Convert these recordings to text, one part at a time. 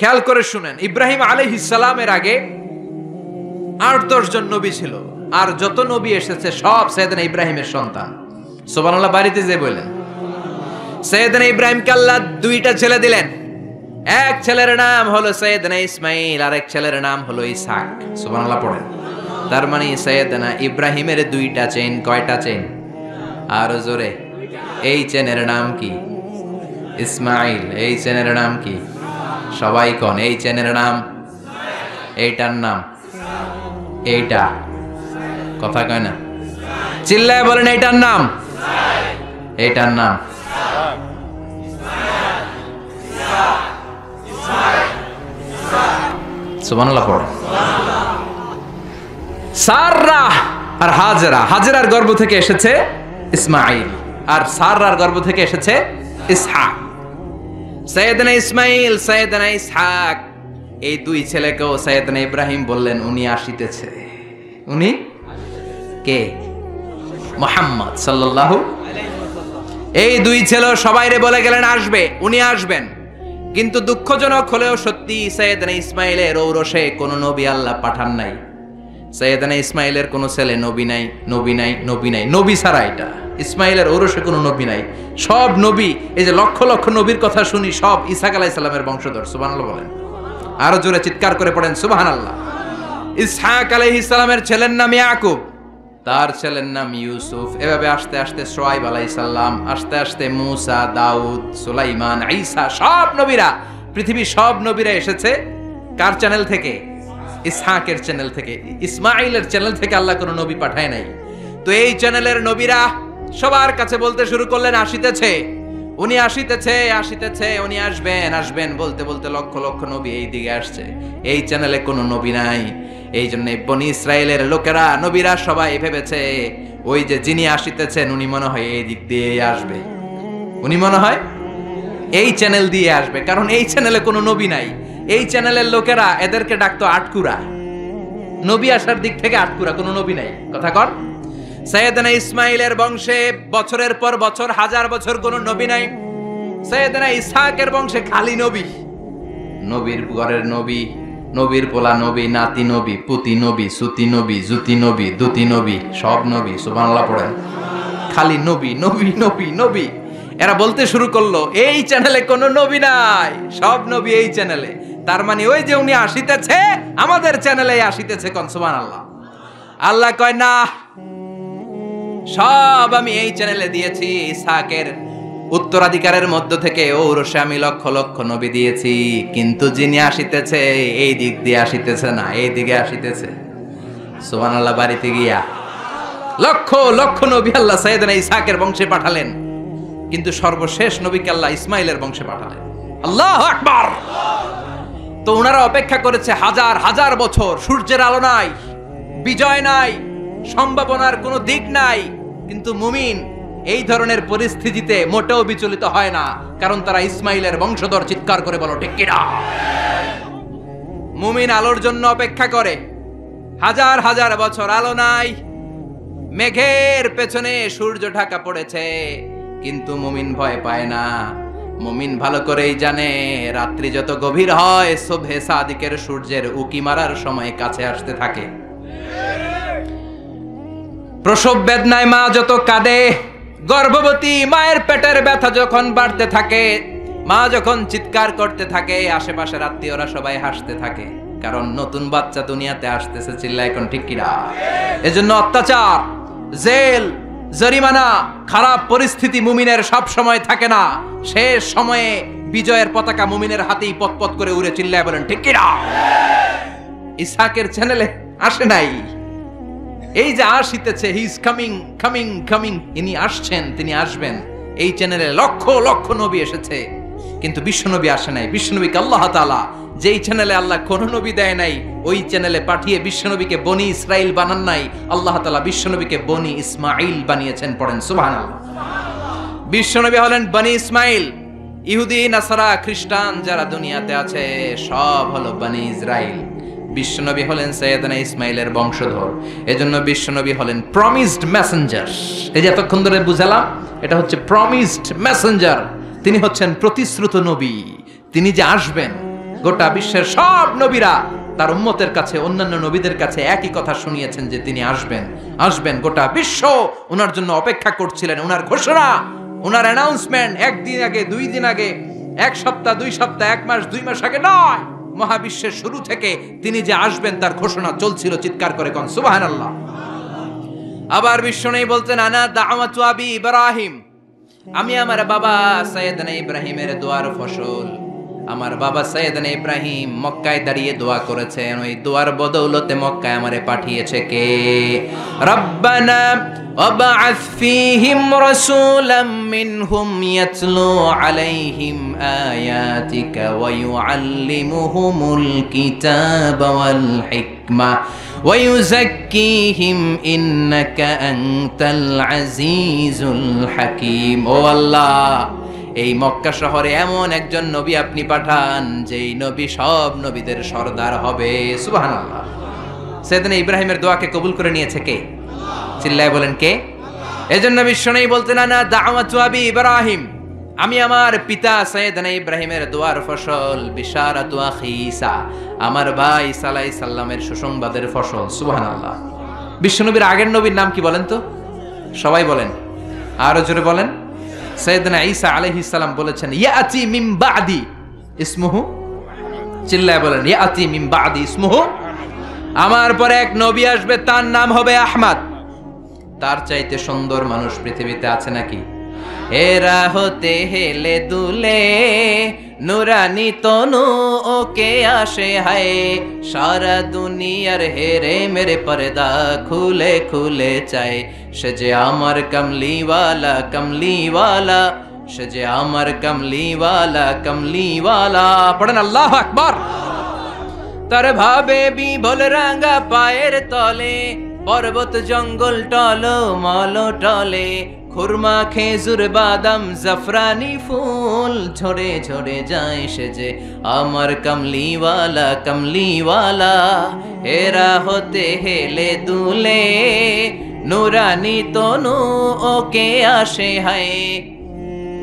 খেয়াল করে শুনেন, ইব্রাহিম আলাইহিস সালামের আগে ৮-১০ জন নবী ছিল, আর যত নবী এসেছে সব সাইয়েদনা ইব্রাহিমের সন্তান। সুবহানাল্লাহ। বাড়িতে যে বললেন, সাইয়েদনা ইব্রাহিমকে আল্লাহ 2টা ছেলে দিলেন। এক ছেলের নাম হলো সাইয়েদনা ইসমাইল, আর এক ছেলের নাম হলো ইসহাক। সুবহানাল্লাহ পড়েন। তার মানে সাইয়েদনা ইব্রাহিমের 2টা চেইন। কয়টা চেইন? আরো জোরে। এই চেনের নাম কি? ইসমাইল। এই চেনের নাম কি? সবাই কোন এই চেনের নাম? এইটার নাম? এইটা কথা কয় না, চিল্লায় বলেন এইটার নাম? এইটার নাম সুবহানাল্লাহ পড়ো। সাররা আর হাজেরা, হাজেরার গর্ভ থেকে এসেছে ইসমাইল, আর সাররার গর্ভ থেকে এসেছে ইসহাক। সাইয়েদনা ইসমাইল, সাইয়েদনা ইসহাক, এই 2 ছেলেকেও সাইয়েদনা ইব্রাহিম বললেন উনি আসিতেছে। উনি কে? মুহাম্মদ সাল্লাল্লাহু আলাইহি ওয়াসাল্লাম। এই 2 ছেলে সবাইরে বলে গেলেন আসবে, উনি আসবেন। কিন্তু দুঃখজনক হলেও সত্যি, সাইয়েদনা ইসমাইলের ঔরসে কোনো নবী আল্লাহ পাঠান নাই। সাইয়েদনা ইসমাইলের কোনো ছেলে নবী নাই, নবী নাই, নবী নাই, নবী ছাড়া এটা ইসমাইলের ঔরসে কোনো নবী নাই। সব নবী, এই যে লক্ষ লক্ষ নবীর কথা শুনি, সব ইসহাক আলাইহিস সালামের বংশধর। সুবহানাল্লাহ বলেন। আরো জোরে চিৎকার করে পড়েন সুবহানাল্লাহ। ইসহাক আলাইহিস সালামের ছেলের নাম ইয়াকুব, তার ছেলের নাম ইউসুফ। এভাবে আস্তে আস্তে শুআয়ব আলাইহিস সালাম, আস্তে আস্তে মূসা, দাউদ, সুলাইমান, ঈসা, সব নবীরা, পৃথিবীর সব নবীরা এসেছে কার চ্যানেল থেকে? ইসহাকের চ্যানেল থেকে। ইসমাইলের চ্যানেল থেকে আল্লাহ কোনো নবী পাঠায় নাই। তো এই চ্যানেলের নবীরা সবার কাছে বলতে শুরু করলেন আসিতেছে, উনি আসিতেছে, আসিতেছে, উনি আসবেন, আসবেন বলতে বলতে লক্ষ লক্ষ নবী এই দিকে আসছে। এই চ্যানেলে কোনো নবী নাই। এই জন্য বনি ইসরায়েলের লোকেরা, নবীরা সবাই ভেবেছে ওই যে যিনি আসিতেছেন উনি মনে হয় এই দিক দিয়ে আসবে, উনি মনে হয় এই চ্যানেল দিয়ে আসবে, কারণ এই চ্যানেলে কোনো নবী নাই। এই চ্যানেলের লোকেরা এদেরকে ডাকতো আটকুরা, নবী আসার দিক থেকে আটকুরা, কোনো নবী নাই। কথা কর। সাইয়েদনা ইসমাইলের বংশে বছরের পর বছর, হাজার বছর কোনো নবী নাই। সাইয়েদনা ইসহাকের বংশে খালি নবী, নবীর ঘরের নবী, নবীর পোলা নবী, নাতি নবী, পুতি নবী, সুতি নবী, জুতি নবী, দুতি নবী, সব নবী। সুবহানাল্লাহ পড়েন। খালি নবী, নবী, নবী, নবী। এরা বলতে শুরু করলো এই চ্যানেলে কোনো নবী নাই, সব নবী এই চ্যানেলে। তার মানে ওই যে উনি আসিতেছে আমাদের চ্যানেলে আসিতেছে। কোন সুবহানাল্লাহ। আল্লাহ কয় না, সব আমি এই চ্যানেলে দিয়েছি। ইসহাকের উত্তরাধিকারের মধ্য থেকে ঔরসে আমি লক্ষ লক্ষ নবী দিয়েছি, কিন্তু যিনি আসিতেছে এই দিক দিয়ে আসিতেছে না, এই দিকে আসিতেছে। সুবহানাল্লাহ। বাড়িতে গিয়া লক্ষ লক্ষ নবী আল্লাহ সাইয়েদনা ইসহাকের বংশে পাঠালেন, কিন্তু সর্বশেষ নবীকে আল্লাহ ইসমাইলের বংশে পাঠালেন। আল্লাহু আকবার। তো ওনারা অপেক্ষা করেছে হাজার হাজার বছর, সূর্যের আলো নাই, বিজয় নাই, সম্ভাবনার কোনো দিক নাই। কিন্তু মুমিন এই ধরনের পরিস্থিতিতে মোটেও বিচলিত হয় না, কারণ তারা ইসমাইলের বংশধর। চিৎকার করে বলো ঠিক কিনা? মুমিন আলোর জন্য অপেক্ষা করে। হাজার হাজার বছর আলো নাই, মেঘের পেছনে সূর্য ঢাকা পড়েছে, কিন্তু মুমিন ভয় পায় না। মুমিন ভালো করেই জানে রাত্রি যত গভীর হয়, সুবহে সাদিকের সূর্যের উকি মারার সময় কাছে আসতে থাকে। প্রসব বেদনায় মা যত কাঁদে, গর্ভবতী মায়ের পেটের ব্যথা যখন বাড়তে থাকে, মা যখন চিৎকার করতে থাকে, আশেপাশের আত্মীয়রা সবাই হাসতে থাকে, কারণ নতুন বাচ্চা দুনিয়াতে আসতেছে। চিল্লা এখন ঠিক কিনা? এজন্য অত্যাচার, জেল, জরিমানা, খারাপ পরিস্থিতি মুমিনের সব সময় থাকে না। শেষ সময়ে বিজয়ের পতাকা মুমিনের হাতেই পতপত করে উড়ে। চিল্লায় বলেন ঠিক কিনা? ইসহাকের চ্যানেলে আসে নাই। এই যে আসিতেছে, he is coming, coming, coming, ইনি আসছেন, তিনি আসবেন। এই চ্যানেলে লক্ষ লক্ষ নবী এসেছে, কিন্তু বিশ্বনবী আসে নাই। বিশ্বনবীকে আল্লাহ তাআলা যেই চ্যানেলে আল্লাহ কোন নবী দেয় নাই, ওই চ্যানেলে পাঠিয়ে বিশ্বনবীকে বনি ইসরাইল বানান নাই। আল্লাহ তাআলা বিশ্বনবীকে বনি ইসমাইল বানিয়েছেন। পড়েন সুবহানাল্লাহ। বিশ্বনবী হলেন বনি ইসমাইল। ইহুদি, নাসারা, খ্রিস্টান যারা দুনিয়াতে আছে সব হলো বনি ইসরাইল। বিশ্বনবী হলেন সাইয়েদনা ইসমাইলের বংশধর। এজন্য বিশ্বনবী হলেন প্রমিসড মেসেঞ্জার। এই যে এতক্ষণ ধরে বুঝালাম, এটা হচ্ছে প্রমিসড মেসেঞ্জার। তিনি হচ্ছেন প্রতিশ্রুত নবী। তিনি যে আসবেন, গোটা বিশ্বের সব নবীরা তার উম্মতের কাছে, অন্যান্য নবীদের কাছে একই কথা শুনিয়েছেন যে তিনি আসবেন, আসবেন। গোটা বিশ্ব ওনার জন্য অপেক্ষা করছিলেন। ওনার ঘোষণা, ওনার অ্যানাউন্সমেন্ট একদিন আগে, 2 দিন আগে, 1 সপ্তাহ, 2 সপ্তাহ, 1 মাস, 2 মাস আগে নয়, মহাবিশ্বের শুরু থেকে তিনি যে আসবেন তার ঘোষণা চলছিল। চিৎকার করে কোন সুবহানাল্লাহ। আবার বিশ্বনবী বলতেন, আনা দাওয়াতু আবি ইব্রাহিম, আমি আমার বাবা সাইয়েদনা ইব্রাহিমের দোয়ার ফসল। আমার বাবা সাইয়েদনা ইব্রাহিম মক্কায় দাঁড়িয়ে দোয়া করেছেন, ওই দোয়ার বদৌলতে মক্কায় আমারে পাঠিয়েছে কে? রব্বানা ওয়াবআথ ফীহিম রাসূলাম মিনহুম ইয়াতলু আলাইহিম আয়াতিকা ওয়া ইউআল্লিমুহুমুল কিতাবা ওয়াল হিকমা ওয়া ইউযাক্কিহিম ইন্নাকা আনতাল আজিজুল হাকীম। ও আল্লাহ, এই মক্কা শহরে এমন একজন নবী আপনি পাঠান যেই নবী সব নবীদের সর্দার হবে। সুবহানাল্লাহ। সাইয়েদনা ইব্রাহিমের দোয়াকে কবুল করে নিয়েছে কে? চিল্লায় বলেন কে? এজন্য বিশ্বনবী বলতেন, আনা দাওয়াতু আবি ইব্রাহিম, আমি আমার পিতা সাইয়েদনা ইব্রাহিমের দোয়ার ফসল। বিশারাতু আখি ঈসা, আমার ভাই ঈসা আলাইহিস সালামের সুসংবাদের ফসল। সুবহানাল্লাহ। বিশ্বনবীর আগের নবীর নাম কি বলেন তো? সবাই বলেন, আরো জোরে বলেন। সাইয়েদনা ঈসা আলাইহিস সালাম বলেছেন, ইয়াতি মিন বাদি ইসমুহু, চিল্লায় বলেন, ইয়াতি মিন বাদি ইসমুহু, আমার পরে এক নবী আসবে, তার নাম হবে আহমদ। তার চাইতে সুন্দর মানুষ পৃথিবীতে আছে নাকি? এরা হতে হেলে দুলে নুরানি তনু ওকে আসে হায়, সারা দুনিয়ার হেরে মেরে পর্দা খুলে খুলে চায়। সে যে আমার কমলিওয়ালা কমলিওয়ালা, সে যে আমার কমলিওয়ালা কমলিওয়ালা। পড়েন আল্লাহু আকবার। তার ভাবে বিভোল রাঙা পায়ের তলে, পর্বত জঙ্গল টল মল টলে, খুরমা খেজুর বাদাম জাফরানি ফুল ঝরে ঝরে যায়। সে যে আমার কমলিওয়ালা কমলিওয়ালা। এরা হতে হেলে দুলে নুরানি তনু ওকে আসে হায়,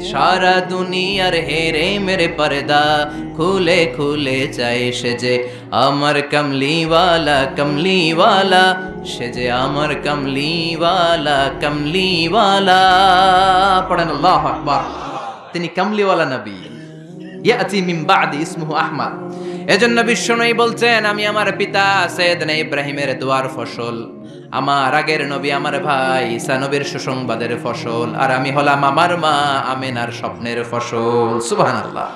সারা দুনিয়ার হেরে মেরে পর্দা খুলে খুলে চায়। সে যে আমার কমলিওয়ালা কমলিওয়ালা, সে যে আমার কমলিওয়ালা কমলিওয়ালা। পড়েন আল্লাহু আকবার। তিনি কমলিওয়ালা নবী। ইয়াতি মিন বাদি ইসমুহু আহমদ। এজন্য বিশ্বনবী বলছেন, আমি আমার পিতা সাইয়েদনা ইব্রাহিমের দোয়ার ফসল, আমার আগের নবী আমার ভাই ঈসা নবীর সুসংবাদের ফসল, আর আমি হলাম আমার মা আমেনার স্বপ্নের ফসল। সুবহানাল্লাহ।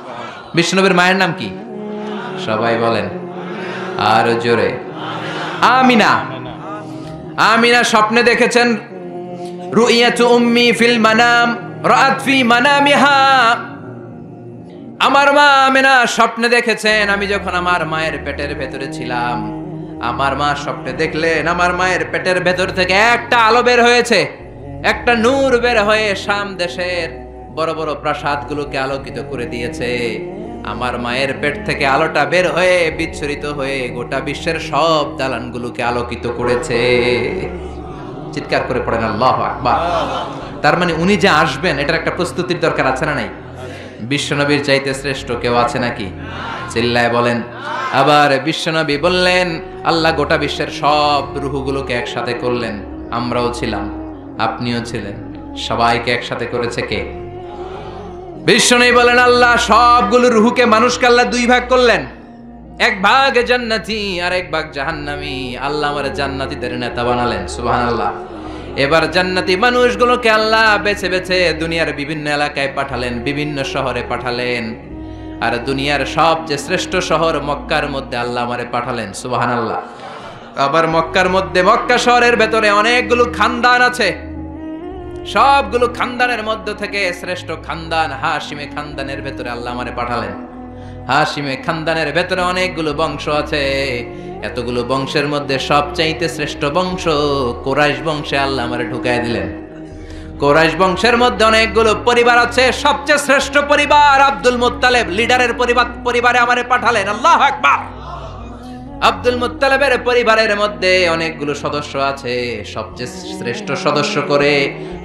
বিশ্বনবীর মায়ের নাম কি? সবাই বলেন আর জোরে। আমিনা। আমিনা স্বপ্নে দেখেছেন, রুইয়াতু উম্মি ফিল মানাম রাআত ফি মানামিহা, আমার মা আমিনা স্বপ্নে দেখেছেন, আমি যখন আমার মায়ের পেটের ভেতরে ছিলাম, আমার মা স্বপ্নে দেখলেন আমার মায়ের পেটের ভেতর থেকে একটা আলো বের হয়েছে, একটা নূর বের হয়ে শাম দেশের বড় বড় প্রাসাদগুলোকে আলোকিত করে দিয়েছে। আমার মায়ের পেট থেকে আলোটা বের হয়ে বিচ্ছুরিত হয়ে গোটা বিশ্বের সব দালানগুলোকে আলোকিত করেছে। চিৎকার করে পড়েন আল্লাহু আকবার। তার মানে উনি যে আসবেন এটার একটা প্রস্তুতির দরকার আছে না নাই? বিশ্বনবীর চাইতে শ্রেষ্ঠ কেউ আছে নাকি? চিল্লায় বলেন। আবার বিশ্বনবী বললেন, আল্লাহ গোটা বিশ্বের সব রূহগুলোকে একসাথে করলেন। আমরাও ছিলাম, আপনিও ছিলেন, সবাইকে একসাথে করেছে কে? বিশ্বনবী বলেন, আল্লাহ সবগুলো রূহকে মানুষকে আল্লাহ 2 ভাগ করলেন, এক ভাগ জান্নাতি আর এক ভাগ জাহান্নামী। আল্লাহ আমার জান্নাতীদের নেতা বানালেন। সুবহানাল্লাহ। এবার জান্নাতি মানুষগুলোকে আল্লাহ বেছে বেছে দুনিয়ার বিভিন্ন এলাকায় পাঠালেন, বিভিন্ন শহরে পাঠালেন। আর দুনিয়ার সবচেয়ে শ্রেষ্ঠ শহর মক্কার মধ্যে আল্লাহ আমারে পাঠালেন। সুবহানাল্লাহ। আবার মক্কার মধ্যে, মক্কা শহরের ভেতরে অনেকগুলো খানদান আছে, সবগুলো খানদানের মধ্য থেকে শ্রেষ্ঠ খানদান হাশিমে খানদানের ভেতরে আল্লাহ আমারে পাঠালেন। হাশিমে খানদানের ভেতরে অনেকগুলো বংশ আছে, এতগুলো বংশের মধ্যে সবচাইতে শ্রেষ্ঠ বংশ কুরাইশ বংশে আল্লাহ আমারে ঢুকায় দিলেন। কুরাইশ বংশের মধ্যে অনেকগুলো পরিবার আছে, সবচেয়ে শ্রেষ্ঠ পরিবার আব্দুল মুত্তালিব লিডারের পরিবারে আমারে পাঠালেন। আল্লাহু আকবার। আব্দুল মুত্তালিবের পরিবারের মধ্যে অনেকগুলো সদস্য আছে, সবচেয়ে শ্রেষ্ঠ সদস্য করে,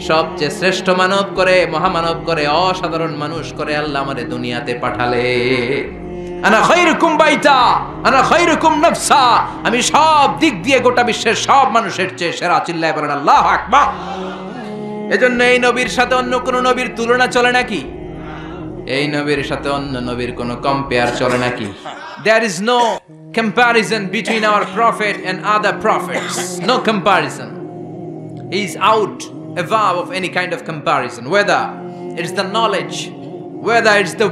সবচেয়ে শ্রেষ্ঠ মানব করে, মহামানব করে, অসাধারণ মানুষ করে আল্লাহ আমারে দুনিয়াতে পাঠালে। আনা খায়রুকুম বাইতা আনা খায়রুকুম নাফসা, আমি সব দিক দিয়ে গোটা বিশ্বের সব মানুষের চেয়ে সেরা। চিল্লায় বলেন আল্লাহু আকবার। এজন্য এই নবীর সাথে অন্য কোন নবীর তুলনা চলে নাকি? এই নবীর সাথে অন্য নবীর কোন কম্পেয়ার চলে নাকি? There is no comparison between our prophet and other prophets. No comparison. He is out above of any kind of comparison. Whether it's the knowledge, whether it's the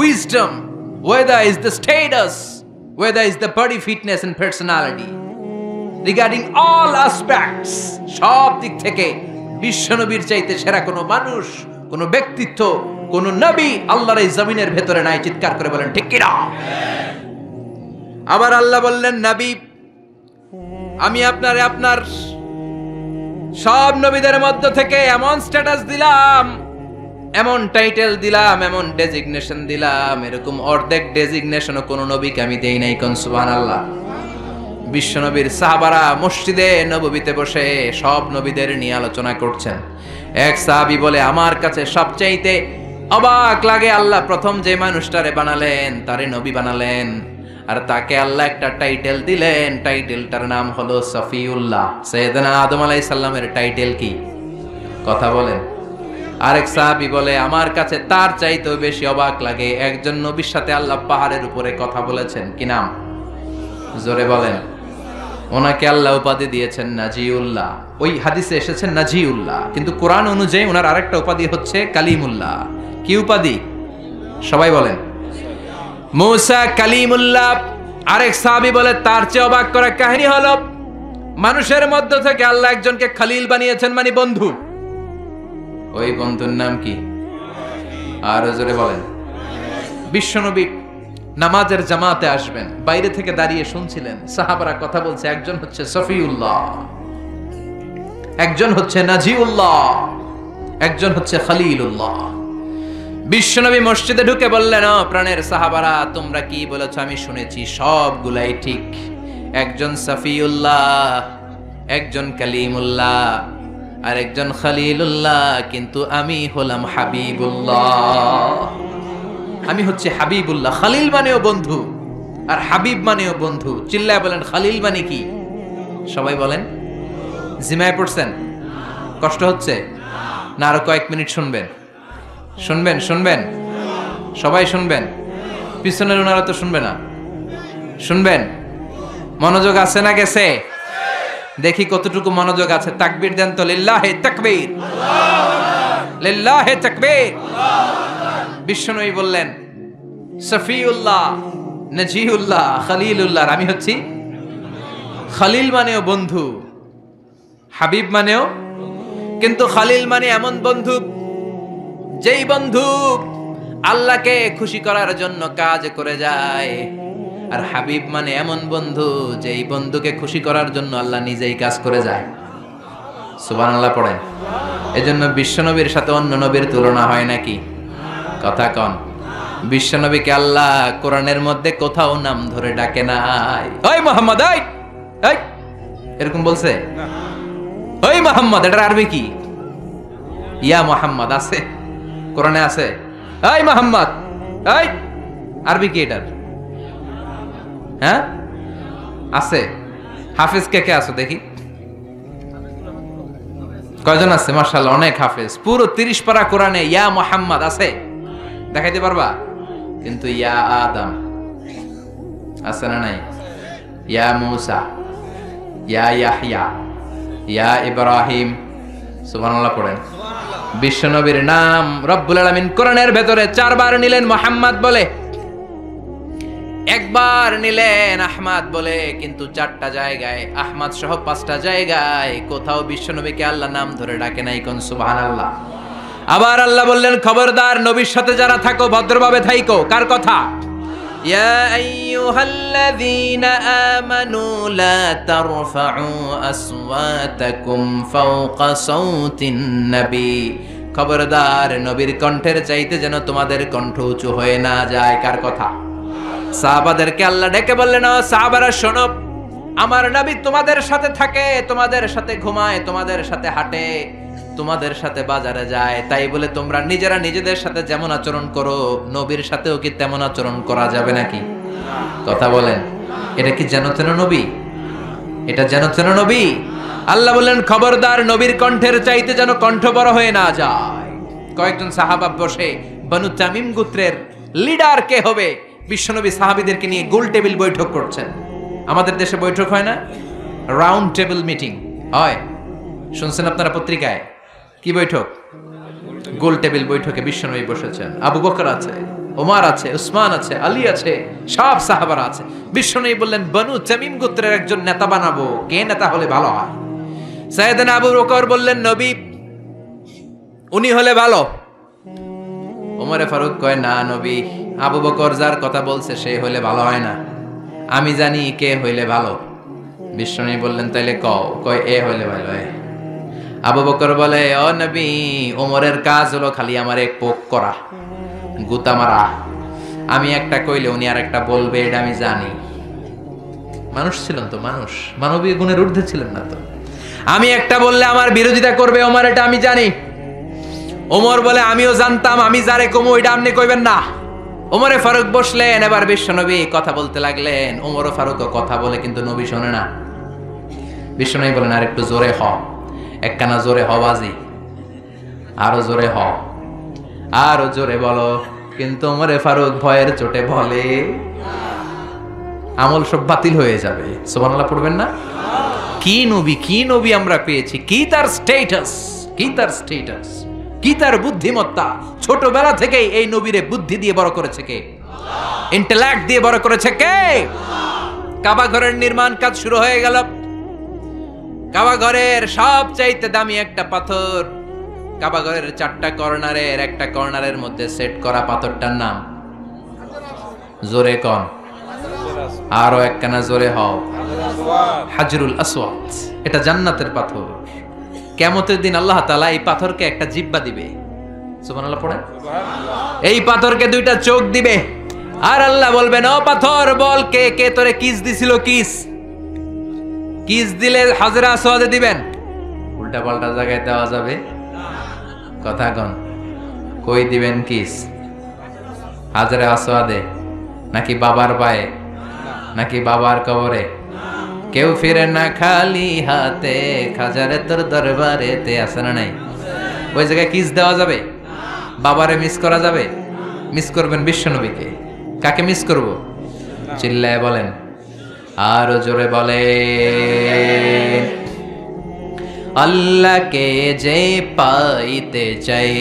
wisdom, whether it's the status, whether it's the body fitness and personality. Regarding all aspects, সব দিক থেকে বিশ্বনবীর চাইতে সেরা কোনো মানুষ, কোনো ব্যক্তিত্ব, কোনো নবী আল্লাহর এই জমিনের ভেতরে নাই। চিৎকার করে বলেন ঠিক কি না? আবার আল্লাহ বললেন, নবী আমি আপনার সব নবীদের মধ্য থেকে এমন স্ট্যাটাস দিলাম, এমন টাইটেল দিলাম, এমন ডেজিগনেশন দিলাম, এরকম অর্ধেক ডেজিগনেশনও কোন নবীকে আমি দেই নাই। কোন সুবহানাল্লাহ। বিশ্বনবীর সাহাবারা মসজিদে নববীতে বসে সব নবীদের নিয়ে আলোচনা করছেন। এক সাহাবী বলে, আমার কাছে সবচাইতে অবাক লাগে আল্লাহ প্রথম যে মানুষটারে বানালেন তারে নবী বানালেন, আর তাকে আল্লাহ একটা টাইটেল দিলেন, টাইটেলটার নাম হলো সফিউল্লাহ। সাইয়েদনা আদম আলাইহিস সালামের টাইটেল কি? কথা বলেন। আরেক সাহাবী বলে, আমার কাছে তার চাইতেও বেশি অবাক লাগে একজন নবীর সাথে আল্লাহ পাহাড়ের উপরে কথা বলেছেন। কি নাম? জোরে বলেন। ওনাকে আল্লাহ উপাধি দিয়েছেন নাজিউল্লাহ। ওই হাদিসে এসেছেন নাজিউল্লাহ, কিন্তু কোরআন অনুযায়ী ওনার আরেকটা উপাধি হচ্ছে কালিমুল্লাহ। কি উপাধি? সবাই বলেন। মুসা কালিমুল্লাহ। আরেক সাহাবী বলে, তার চেয়ে অবাক করা কাহিনী হলো মানুষের মধ্য থেকে আল্লাহ একজনকে খলিল বানিয়েছেন, মানে বন্ধু। ওই বন্ধুর নাম কি? আর জোরে বলেন। বিশ্বনবী নামাজের জামাতে আসবেন, বাইরে থেকে দাঁড়িয়ে শুনছিলেন, সাহাবারা কথা বলছে, একজন হচ্ছে সফিউল্লাহ, একজন হচ্ছে নাজিউল্লাহ, একজন হচ্ছে খলিলুল্লাহ। বিশ্বনবী মসজিদে ঢুকে বললেন, প্রাণের সাহাবারা তোমরা কি বলেছ আমি শুনেছি, সবগুলাই ঠিক। একজন সফিউল্লাহ, একজন কালিমুল্লাহ, আর একজন খলিলুল্লাহ, কিন্তু আমি হলাম হাবিবুল্লাহ। আমি হচ্ছে হাবিবুল্লাহ। খলিল মানেও বন্ধু আর হাবিব মানেও বন্ধু। চিল্লায় বলেন খলিল মানে কি? সবাই বলেন। জিমায় পড়ছেন? কষ্ট হচ্ছে না? আরো কয়েক মিনিট শুনবেন, শুনবেন, শুনবেন, সবাই শুনবেন। পিছনের ওনারা তো শুনবে না, শুনবেন। মনোযোগ আছে না গেছে? দেখি কতটুকু মনোযোগ আছে। তাকবীর দেন তো। লিল্লাহে তাকবীর, লিল্লাহে তাকবীর। বিশ্বনবী বললেন, সফিউল্লাহ, নাজিউল্লাহ, খলিলুল্লাহ, আমি হচ্ছি। খলিল মানেও বন্ধু, হাবিব মানেও, কিন্তু খলিল মানে এমন বন্ধু যেই বন্ধু আল্লাহকে খুশি করার জন্য কাজ করে যায়, আর হাবিব মানে এমন বন্ধু যেই বন্ধুকে খুশি করার জন্য আল্লাহ নিজেই কাজ করে যায়। সুবহানাল্লাহ পড়েন। এজন্য বিশ্বনবীর সাথে অন্য নবীর তুলনা হয় নাকি? কথা কন। বিশ্বনবীকে আল্লাহ কোরআনের মধ্যে কোথাও নাম ধরে ডাকে নাই। ওই মুহাম্মদ, এই এই এরকম বলছে? ওই মুহাম্মদ, এটার আরবি কি? ইয়া মুহাম্মদ আছে কোরআনে? আছে? এই মুহাম্মদ, এই আরবি কি এটার? হ্যাঁ আছে। হাফেজ কে কে আছো দেখি? কয়জন আছে? মাশাআল্লাহ, অনেক হাফেজ। পুরো 30 পারা কোরআনে ইয়া মুহাম্মদ আছে, দেখাইতে পারবা? কিন্তু ইয়া আদম আছে না নাই? ইয়া মুসা, ইয়া ইয়াহইয়া, ইয়া ইব্রাহিম। সুবহানাল্লাহ পড়েন। বিশ্বনবীর নাম রব্বুল আলামিন কোরআনের ভেতরে 4 বার নিলেন মুহাম্মদ বলে, একবার নিলেন আহমদ বলে, কিন্তু 4টা জায়গায়, আহমদ সহ 5টা জায়গায় কোথাও বিশ্বনবীকে আল্লাহ নাম ধরে ডাকে নাই। কোন সুবহানাল্লাহ। আবার আল্লাহ বললেন, খবরদার নবীর সাথে যারা থাকো ভদ্রভাবে থাইকো। কার কথা? ইয়া আইয়ুহাল্লাযীনা আমানু লা তারফাউ আসওয়াতাকুম ফাওকা সাওতিন নবী। খবরদার নবীর কণ্ঠের চাইতে যেন তোমাদের কণ্ঠ উঁচু হয়ে না যায়। কার কথা? সাহাবাদেরকে আল্লাহ ডেকে বললেন, সাহাবারা শোনো, আমার নবী তোমাদের সাথে থাকে, তোমাদের সাথে ঘুমায়, তোমাদের সাথে হাঁটে, তোমাদের সাথে বাজারে যায়, তাই বলে তোমরা নিজেরা নিজেদের সাথে যেমন আচরণ করো নবীর সাথেও কি তেমন আচরণ করা যাবে নাকি? কথা বলেন, এটা কি যেন তেন নবী? এটা যেন তেন নবী? আল্লাহ বললেন খবরদার নবীর কণ্ঠের চাইতে যেন কণ্ঠ বড় হয়ে না যায়। কয়েকজন সাহাবা বসে বনু তামিম গোত্রের লিডার কে হবে বিশ্বনবী সাহাবীদেরকে নিয়ে গোল টেবিল বৈঠক করছেন। আমাদের দেশে বৈঠক হয় না, রাউন্ড টেবিল মিটিং হয়, শুনছেন আপনারা পত্রিকায়? কি বৈঠক? গোল টেবিল বৈঠকে বিশ্বনবী বসেছেন, আবু বকর আছে, ওমর আছে, উসমান আছে, আলী আছে, সব সাহাবারা আছে। বিশ্বনবী বললেন বনু তামিম গোত্রের একজন নেতা বানাবো, কে নেতা হলে ভালো হয়? সাইয়েদনা আবু বকর বললেন নবী, উনি হলে ভালো। ওমরে ফারুক কয় না নবী, আবু বকর যার কথা বলছে সে হইলে ভালো হয় না, আমি জানি কে হইলে ভালো। বিশ্বনবী বললেন তাইলে কয় এ হইলে ভালো হয়। আবু বকর বলে ও নবী, ওমরের কাজ হলো খালি আমার এক পোক করা, গুতা মারা। আমি একটা কইলে উনি আর একটা বলবে, এটা আমি জানি। মানুষ ছিলেন তো, মানুষ, মানবীয় গুণের ঊর্ধ্বে ছিলেন না তো। আমি একটা বললে আমার বিরোধিতা করবে ওমর, এটা আমি জানি। ওমর বলে আমিও জানতাম, আমি যারে কমু ওইটা আপনি কইবেন না। ওমরে ফারুক বসলেন, এবার বিশ্বনবী কথা বলতে লাগলেন। ওমর ফারুকও কথা বলে কিন্তু নবী শোনে না। বিশ্বনবী বলেন আর একটু জোরে হ, একখানা জোরে হ বাজি, আরো জোরে হ, আরো জোরে বলো। কিন্তু ওমরে ফারুক ভয়ের চোটে বলে আমল সব বাতিল হয়ে যাবে। সুবহানাল্লাহ পড়বেন না? কি নবী, কি নবী আমরা পেয়েছি, কি তার স্ট্যাটাস, কি তার স্ট্যাটাস, কি তার বুদ্ধিমত্তা। ছোটবেলা থেকেই এই নবীরে বুদ্ধি দিয়ে বড় করেছে কে? ইন্টেলেক্ট দিয়ে বড় করেছে কে? কাবা ঘরের নির্মাণ কাজ শুরু হয়ে গেল। কাবা ঘরের সবচাইতে দামি একটা পাথর, কাবা ঘরের 4টা কর্নারের একটা কর্নারের মধ্যে সেট করা পাথরটার নাম জোরে কন, আরো একখানা জোরে হও, হাজরুল আসওয়াদ। এটা জান্নাতের পাথর। কিয়ামতের দিন আল্লাহ তাআলা এই পাথরকে একটা জিহ্বা দিবে। সুবহানাল্লাহ পড়েন। এই পাথরকে 2টা চোখ দিবে, আর আল্লাহ বলবেন ও পাথর বল কে কে তোরে কিস দিছিল। কিস কিস দিলে হাজরা আসওয়াদে দিবেন, উল্টা পাল্টা জায়গায় দেওয়া যাবে? কথা কন, কই দিবেন কিস? হাজরা আসওয়াদে নাকি বাবার পায়ে নাকি বাবার কবরে? কেউ ফিরে না খালি হাতে, খাজারে তোর দরবারেতে, আছে না নাই? ওই জায়গায় কিস দেওয়া যাবে? বাবারে মিস করা যাবে? মিস করবেন বিশ্বনবীকে। কাকে মিস করব? চিল্লায় বলেন, আরো জোরে বলে। আল্লাহকে যে পাইতে চাই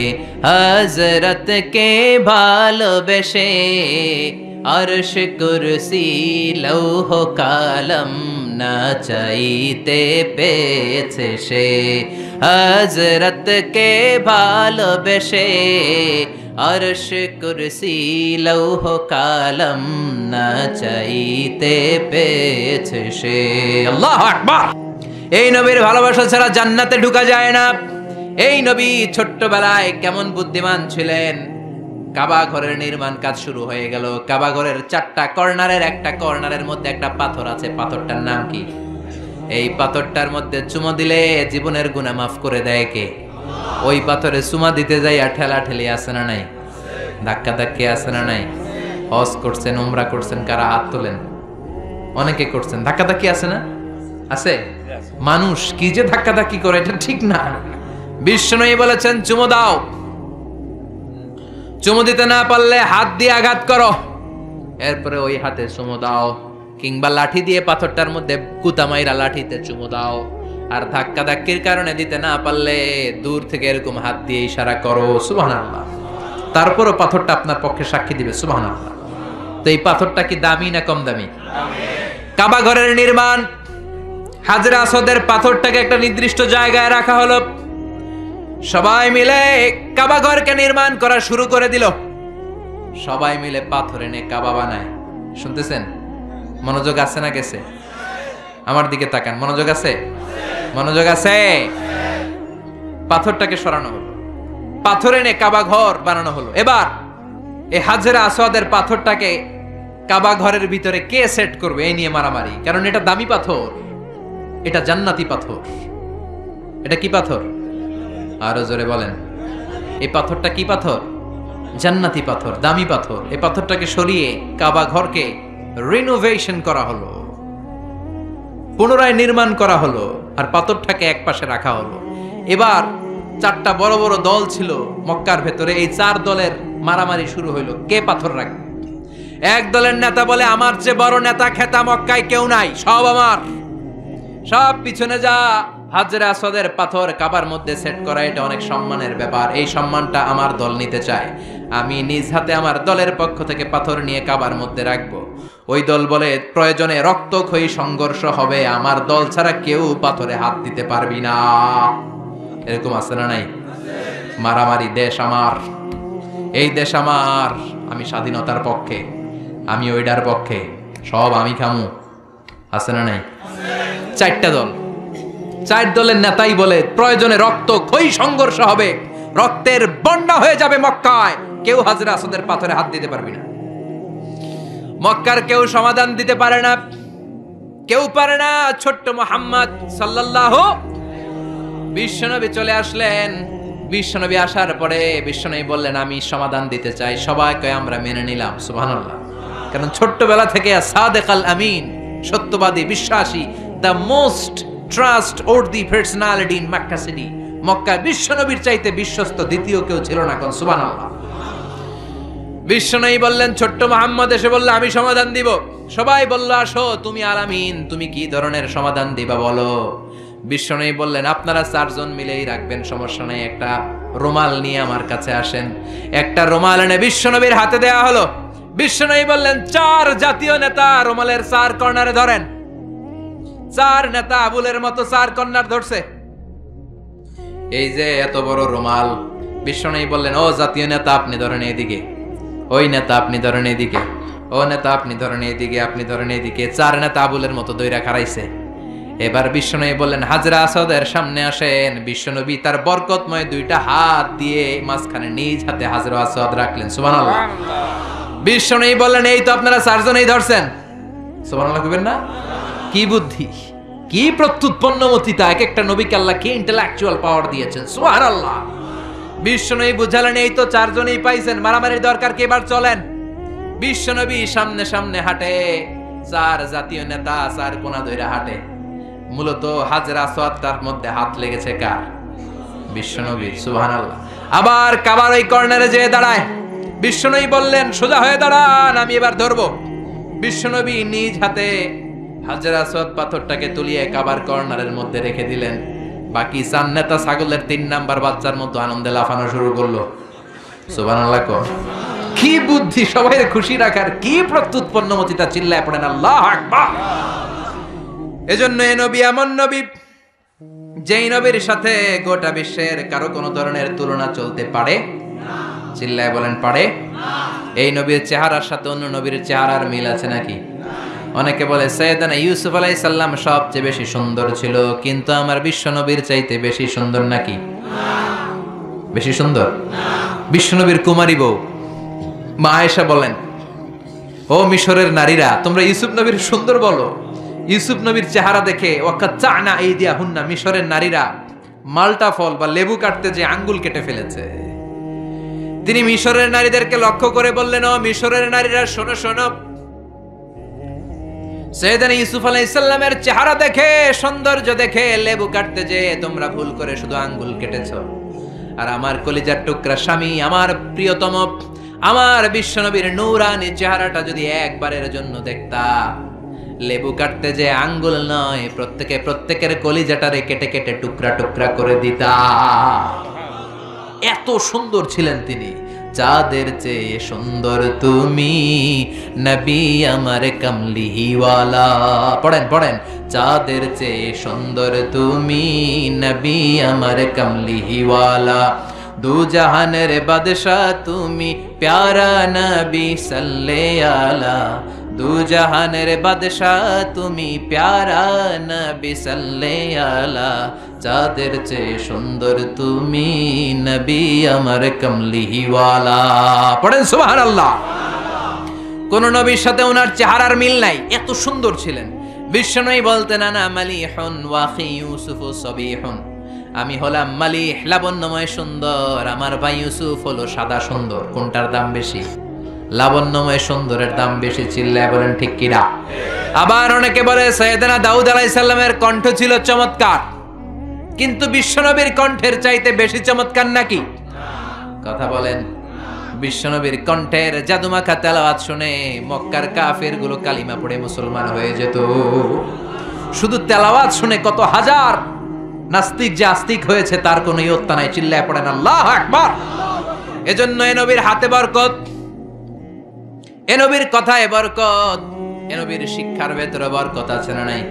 হযরতকে ভালোবেসে, আরশ কুরসি লৌহ কালম না চাইতে পেয়েছে সে। হযরতকে ভালোবেসে, আরশ কুরসি লৌহ কালম না চাইতে পেয়েছে সে। আল্লাহু আকবার। এই নবীর ভালোবাসা ছাড়া জান্নাতে ঢোকা যায় না। এই নবী ছোট্টবেলায় কেমন বুদ্ধিমান ছিলেন। কাবা ঘরের নির্মাণ কাজ শুরু হয়ে গেল। কাবা ঘরের 4টা কর্নারের একটা কর্নারের মধ্যে একটা পাথর আছে। পাথরটার নাম কি? এই পাথরটার মধ্যে চুমা দিলে জীবনের গুনাহ মাফ করে দেয় কে? ওই পাথরে চুমা দিতে যাই আর ঠেলা ঠেলি আছে না নাই? ধাক্কা ধাক্কি আছে না নাই? হজ করছেন, উমরা করছেন, কারা হাত তোলেন? অনেকে করছেন। ধাক্কা ধাক্কি আছে না? আছে। মানুষ কি যে ধাক্কা ধাক্কি করে, এটা ঠিক না। বিশ্বনবী বলেছেন চুমো দাও, চুমো দিতে না পারলে হাত দিয়ে আঘাত করো, এরপরে ওই হাতে চুমো দাও। কিংবা লাঠি দিয়ে পাথরটার মধ্যে কুতা মাইরা লাঠিতে চুমো দাও। আর ধাক্কা ধাক্কির কারণে দিতে না পারলে দূর থেকে এরকম হাত দিয়ে ইশারা করো, সুবহানাল্লাহ। তারপরও পাথরটা আপনার পক্ষে সাক্ষী দিবে, সুবহানাল্লাহ। তো এই পাথরটা কি দামি না কম দামি? কাবা ঘরের নির্মাণ, হাজরা আসওয়াদের পাথরটাকে একটা নির্দিষ্ট জায়গায় রাখা হলো। সবাই মিলে কাবা ঘরকে নির্মাণ করা শুরু করে দিল। সবাই মিলে পাথর এনে কাবা বানায়। শুনতেছেন? মনোযোগ আছে না গেছে? আমার দিকে তাকান। মনোযোগ আছে? মনোযোগ আছে? পাথরটাকে সরানো হলো, পাথর এনে কাবা ঘর বানানো হলো। এবার এই হাজরা আসওয়াদের পাথরটাকে কাবা ঘরের ভিতরে কে সেট করবে এই নিয়ে মারামারি। কারণ এটা দামি পাথর, এটা জান্নাতি পাথর। এটা কি পাথর? আরো জোরে বলেন। এই পাথরটা কি পাথর? জান্নাতি পাথর, দামি পাথর। এই পাথরটাকে সরিয়ে কাবা ঘরকে রিনোভেশন করা হলো, পুনরায় নির্মাণ করা হলো, আর পাথরটাকে এক পাশে রাখা হলো। এবার 4টা বড় বড় দল ছিল মক্কার ভেতরে। এই 4 দলের মারামারি শুরু হইলো, কে পাথর রাখবে। এক দলের নেতা বলে, আমার চেয়ে বড় নেতা খেতা মক্কায় কেউ নাই, সব আমার, সব পিছনে যা। হাজরে আসওয়াদের পাথর কাবার মধ্যে সেট করা এটা অনেক সম্মানের ব্যাপার, এই সম্মানটা আমার দল নিতে চায়। আমি নিজ হাতে আমার দলের পক্ষ থেকে পাথর নিয়ে কাবার মধ্যে রাখবো। ওই দল বলে, প্রয়োজনে রক্তক্ষয়ী সংঘর্ষ হবে, আমার দল ছাড়া কেউ পাথরে হাত দিতে পারবি না। এরকম আছে না নাই? মারামারি, দেশ আমার, এই দেশ আমার, আমি স্বাধীনতার পক্ষে, আমি ওইটার পক্ষে, সব আমি খামু, আছে না নাই? 4টা দল, 4 দলের নেতাই বলে, প্রয়োজনে রক্তক্ষয়ী সংঘর্ষ হবে, রক্তের বন্যা হয়ে যাবে মক্কায়, কেউ হাজরে আসওয়াদের পাথরে হাত দিতে পারবি না। মক্কার কেউ সমাধান দিতে পারে না, কেউ পারে না। ছোট্ট মুহাম্মদ সাল্লাল্লাহু, বিশ্বনবী চলে আসলেন। বিশ্বনবী আসার পরে বিশ্বনবী বললেন, আমি সমাধান দিতে চাই। সবাইকে আমরা মেনে নিলাম, সুবহানাল্লাহ। কারণ ছোট্টবেলা থেকে সাদেক আল আমিন, সত্যবাদী, বিশ্বাসী, the most trust worthy personality in Mecca city. Mecca বিশ্বনবীর চাইতে বিশ্বস্ত দ্বিতীয় কেউ ছিল না, কোন সুবহানাল্লাহ। বিশ্বনবী বললেন, ছোট্ট মুহাম্মদ এসে বলল, আমি সমাধান দিব। সবাই বলল, আসো, তুমি আল আমিন, তুমি কি ধরনের সমাধান দিবা বলো। বিশ্বনবী বললেন, আপনারা 4 জন মিলেই রাখবেন, সমস্যা নেই। একটা রুমাল নিয়ে আমার কাছে আসেন। একটা রুমাল এনে বিশ্বনবীর হাতে দেয়া হলো। বিশ্বনবী বললেন, 4 জাতীয় নেতা রুমালের 4 কর্নারে ধরেন। 4 নেতা আবুলের মতো 4 কর্নার ধরছে। এই যে এত বড় রুমাল, বিশ্বনবী বললেন, ও জাতীয় নেতা আপনি ধরেন এদিকে, ওই নেতা আপনি ধরেন এদিকে, ও নেতা আপনি ধরেন এদিকে, আপনি ধরেন এদিকে। 4 নেতা আবুলের মতো দইরা খাড়াইছে। এবার বিশ্বনবী বললেন, হাজরা আসওয়াদের সামনে আসেন। বিশ্বনবী তার বরকতময় 2টা হাত দিয়ে মাঝখানে নিজ হাতে হাজরা আসওয়াদ রাখলেন, সুবহানাল্লাহ। বিশ্বনবী বললেন, এই তো আপনারা 4 জনেই ধরছেন, সুবহানাল্লাহ কইবেন না? কি বুদ্ধি, কি প্রত্যুৎপন্নমতিতা! এক একটা নবীকে আল্লাহ কি ইন্টেলেকচুয়াল পাওয়ার দিয়েছেন, সুবহানাল্লাহ। বিশ্বনবী বুঝালেন, এই তো 4 জনেই পাইছেন, মারামারির দরকার কি, এবার চলেন। বিশ্বনবী সামনে সামনে হাঁটে, 4 জাতীয় নেতা 4 কোনা ধইরা হাঁটে। মূলত হাজরা আসওয়াদ তার মধ্যে হাত লেগেছে কার? বিশ্বনবী, সুবহানাল্লাহ। আবার কাবার ওই কর্নারে যেয়ে দাঁড়ায়। বিশ্বনবী বললেন, সোজা হয়ে দাঁড়ান, আমি এবার ধরবো। বিশ্বনবী নিজ হাতে হাজরা আসওয়াদ পাথরটাকে তুলিয়ে কাবার কর্নারের মধ্যে রেখে দিলেন। বাকি 4 নেতা ছাগলের 3 নাম্বার বাচ্চার মতো আনন্দে লাফানো শুরু করলো, সুবহানাল্লাহ। কি বুদ্ধি, সবাই খুশি রাখার, কি প্রত্যুৎপন্নমতিতা! চিল্লায় পড়েন আল্লাহু আকবার। এজন্য এই নবী এমন নবী, যেই নবীর সাথে গোটা বিশ্বের কারো কোনো ধরনের তুলনা চলতে পারে না। চিল্লায় বলেন, পারে না। এই নবীর চেহারার সাথে অন্য নবীর চেহারার মিল আছে নাকি? অনেকে বলে সৈয়দনা ইউসুফ আলাইহিস সালাম সবচেয়ে বেশি সুন্দর ছিল, কিন্তু আমার বিশ্ব নবীর চাইতে বেশি সুন্দর নাকি? বেশি সুন্দর? বিশ্ব নবীর কুমারী বউ মা আয়েশা বলেন, ও মিশরের নারীরা, তোমরা ইউসুফ নবীর সুন্দর বলো। ইউসুফ নবীর চেহারা দেখে ওয়াকাচ্চানা আইদিয়াহুন্না, মিশরের নারীরা মাল্টা ফল বা লেবু কাটতে যে আঙ্গুল কেটে ফেলেছে। তিনি মিশরের নারীদেরকে লক্ষ্য করে বললেন, ও মিশরের নারীরা, শোনো শোনো, সৈয়দনা ইউসুফ আলাইহিস সালামের চেহারা দেখে, সৌন্দর্য দেখে লেবু কাটতে যে তোমরা ভুল করে শুধু আঙ্গুল কেটেছো। আর আমার কলিজার টুকরা স্বামী, আমার প্রিয়তম, আমার বিশ্বনবীর নূরানী চেহারাটা যদি একবারের জন্য দেখতা, লেবু কাটতে যে আঙ্গুল নয়, প্রত্যেকের কলিজাটারে কেটে কেটে টুকরা টুকরা করে দিতা। এত সুন্দর ছিলেন তিনি। চাঁদের চেয়ে সুন্দর তুমি, নবী আমার কামলিওয়ালা। পড়েন পড়েন, চাঁদের চেয়ে সুন্দর তুমি, নবী আমার কামলিওয়ালা। দু জাহানের বাদশাহ তুমি, প্যারা নবী সাল্লে আলা। দু জাহানের বাদশাহ তুমি, প্যারা নবী সাল্লে আলা। চাঁদের চেয়ে সুন্দর তুমি, নবী আমার কামলিওয়ালা। পড়েন সুবহানাল্লাহ। কোন নবীর সাথে ওনার চেহারার মিল নাই, এত সুন্দর ছিলেন। বিশ্বনবী বলতেন, আনা মালিহুন ওয়া আখি ইউসুফু সাবিহুন। আমি হলাম মালিহ, লাবণ্যময় সুন্দর, আমার ভাই ইউসুফ হলো সাদা সুন্দর। কোনটার দাম বেশি? লাবণ্যময় সুন্দরের দাম বেশি। চিল্লায় বলেন ঠিক কিনা? আবার অনেকে বলে সাইয়েদনা দাউদ আলাইহিস সালামের কণ্ঠ ছিল চমৎকার, কিন্তু বিশ্বনবীর কণ্ঠের চাইতে বেশি চমৎকার নাকি? কথা বলেন। বিশ্বনবীর কণ্ঠের জাদুমাখা তেলাওয়াত শুনে মক্কার কাফেরগুলো কালিমা পড়ে মুসলমান হয়ে যেত। শুধু তেলাওয়াত শুনে কত হাজার নাস্তিক যে আস্তিক হয়েছে তার কোনো ইয়ত্তা নাই। চিল্লায় পড়েন আল্লাহু আকবার। এজন্য এ নবীর হাতে বরকত, এ নবীর কথায় বরকত, এ নবীর শিক্ষার ভেতরে বরকত আছে না নাই?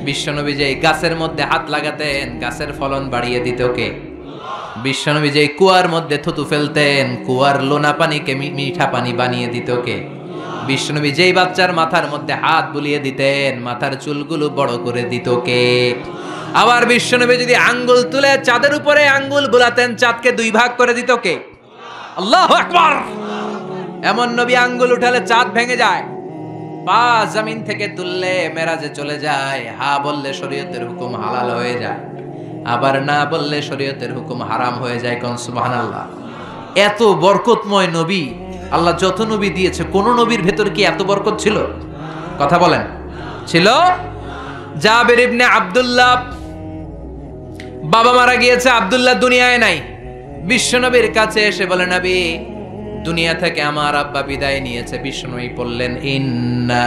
বিশ্বনবী যে গাছের মধ্যে হাত লাগাতেন গাছের ফলন বাড়িয়ে দিত কে? বিশ্বনবী যে কুয়ার মধ্যে থুতু ফেলতেন কুয়ার লোনা পানিকে মিঠা পানি বানিয়ে দিত কে? বিশ্বনবী যেই বাচ্চার মাথার মধ্যে হাত বুলিয়ে দিতেন মাথার চুলগুলো বড় করে দিত কে? আবার বিশ্বনবী যদি আঙ্গুল তুলে চাঁদের উপরে আঙ্গুল বুলাতেন চাঁদকে দুই ভাগ করে দিত কে? আল্লাহু আকবার। এমন নবী আঙ্গুল উঠালে চাঁদ ভেঙে যায়, পা জমিন থেকে তুললে মেরাজে চলে যায়, হা বললে শরীয়তের হুকুম হালাল হয়ে যায়, আবার না বললে শরীয়তের হুকুম হারাম হয়ে যায়। কোন সুবহানাল্লাহ। এত বরকতময় নবী আল্লাহ যত নবী দিয়েছে কোন নবীর ভেতর কি এত বরকত ছিল? কথা বলেন। ছিল। জাবের ইবনে আব্দুল্লাহ, বাবা মারা গিয়েছে, আব্দুল্লাহ দুনিয়ায় নাই। বিশ্বনবীর কাছে এসে বলে নবী দুনিয়া থেকে আমার আব্বা বিদায় নিয়েছে। বিশ্বনবী বললেন ইন্না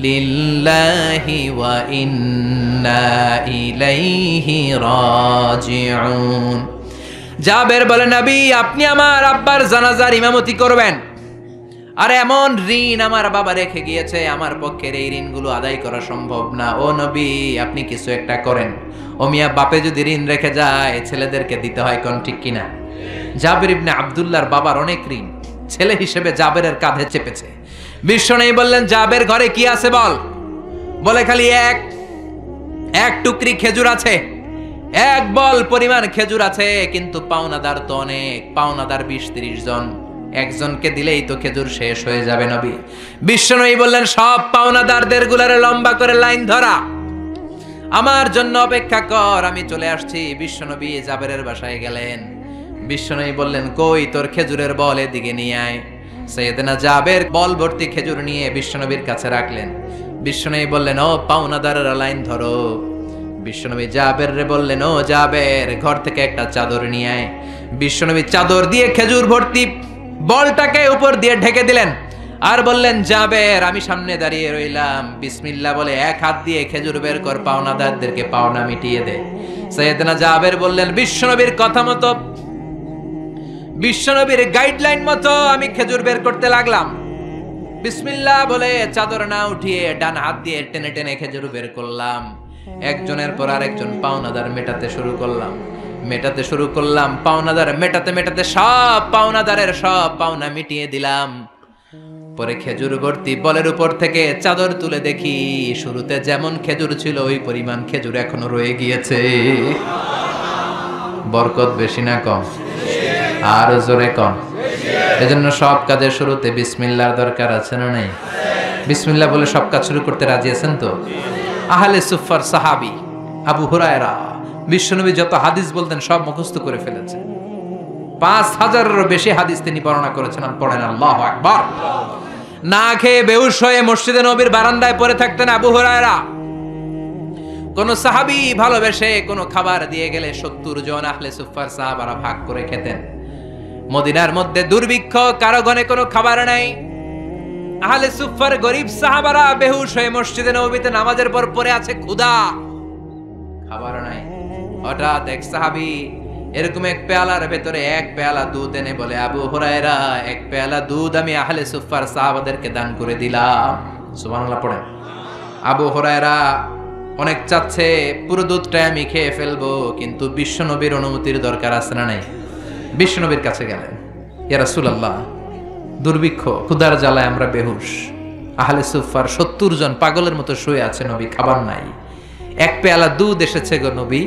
লিল্লাহি ওয়া ইন্না ইলাইহি রাজিউন। জাবের বলে নবী আপনি আমার আব্বার জানাজার ইমামতি করবেন। আর এমন ঋণ আমার বাবা রেখে গিয়েছে আমার পক্ষের এই ঋণগুলো আদায় করা সম্ভব না। ও নবী আপনি কিছু একটা করেন। ও মিয়া বাপে যদি ঋণ রেখে যায় ছেলেদেরকে দিতে হয়। কোন ঠিক কিনা? জাবের ইবনে আব্দুল্লাহর বাবার অনেক ঋণ ছেলে হিসেবে জাবেরের কাঁধে চেপেছে। বিশ্বনবী বললেন জাবের ঘরে কি আছে বল? বলে খালি এক টুকরি খেজুর আছে, এক বল পরিমাণ খেজুর আছে, কিন্তু পাওনাদার তো অনেক, পাওনাদার 20-30 জন, একজনকে দিলেই তো খেজুর শেষ হয়ে যাবে। নবী বিশ্বনবী বললেন সব পাওনাদারদের গুলারে লম্বা করে লাইন ধরা, আমার জন্য অপেক্ষা কর, আমি চলে আসছি। বিশ্বনবী জাবেরের বাসায় গেলেন। বিশ্বনবী বললেন কই তোর খেজুরের বল, এদিকে নিয়ে আয়। সাইয়েদনা জাবের বল ভর্তি খেজুর নিয়ে বিশ্বনবীর কাছে রাখলেন। বিশ্বনবী বললেন ও পাওনাদারেরা লাইন ধরো। বিশ্বনবী জাবের রে বললেন ও জাবের ঘর থেকে একটা চাদর নিয়ে আয়। বিশ্বনবী চাদর দিয়ে খেজুর ভর্তি বলটাকে উপর দিয়ে ঢেকে দিলেন আর বললেন জাবের আমি সামনে দাঁড়িয়ে রইলাম, বিসমিল্লাহ বলে এক হাত দিয়ে খেজুর বের কর, পাওনাদারদেরকে পাওনা মিটিয়ে দে। সাইয়েদনা জাবের বললেন বিশ্বনবীর কথা মতো, বিশ্বনবীর গাইডলাইন মতো আমি খেজুর বের করতে লাগলাম। বিসমিল্লাহ বলে চাদর না উঠিয়ে ডান হাত দিয়ে টেনে টেনে খেজুর বের করলাম। একজনের পর আরেকজন পাওনাদার মেটাতে শুরু করলাম। পাওনাদার মেটাতে মেটাতে সব পাওনাদারের সব পাওনা মিটিয়ে দিলাম। পরে খেজুর ভর্তি বলের উপর থেকে চাদর তুলে দেখি শুরুতে যেমন খেজুর ছিল ওই পরিমাণ খেজুর এখনো রয়ে গিয়েছে। বরকত বেশি না কম? আর জোরে কম। এজন্য সব কাজের শুরুতে বিসমিল্লাহর দরকার আছে না নাই? বিসমিল্লাহ বলে সব কাজ শুরু করতে রাজি আছেন তো? আহলে সুফার সাহাবী আবু হুরায়রা বিশ্বনবী যত হাদিস বলতেন সব মুখস্থ করে ফেলেছে। 5000-এরও বেশি হাদিস তিনি বর্ণনা করেছেন। পড়েন আল্লাহু আকবার। না খেয়ে বেহুশ হয়ে মসজিদে নবীর বারান্দায় পড়ে থাকতেন আবু হুরায়রা। কোন সাহাবী ভালোবেসে কোন খাবার দিয়ে গেলে 70 জন আহলে সুফার সাহাবারা ভাগ করে খেতেন। মদিনার মধ্যে দুর্ভিক্ষ, কারো ঘরে কোনো খাবার নাই। আহলে সুফার গরিব সাহাবারা বেহুশ হয়ে মসজিদে নববীতে নামাজের পর পড়ে আছে, ক্ষুধা, খাবার নাই। হঠাৎ এক সাহাবী এরকম এক পেয়ালার ভেতরে এক পেয়ালা দুধ এনে বলে আবু হুরায়রা এক পেয়ালা দুধ আমি আহলে সুফার সাহাবাদেরকে দান করে দিলাম। সুবহানাল্লাহ পড়েন। আবু হুরায়রা অনেক চাচ্ছে পুরো দুধটাই আমি খেয়ে ফেলবো, কিন্তু বিশ্বনবীর অনুমতির দরকার আছে না নাই? বিশ্বনবীর কাছে গেলেন, ইয়া রাসূলুল্লাহ দুর্ভিক্ষ, ক্ষুধার জ্বালায় আমরা বেহুশ, আহলে সুফার 70 জন পাগলের মতো শুয়ে আছে নবী, খাবার নাই, এক পেয়ালা দুধ এসেছে গো নবী,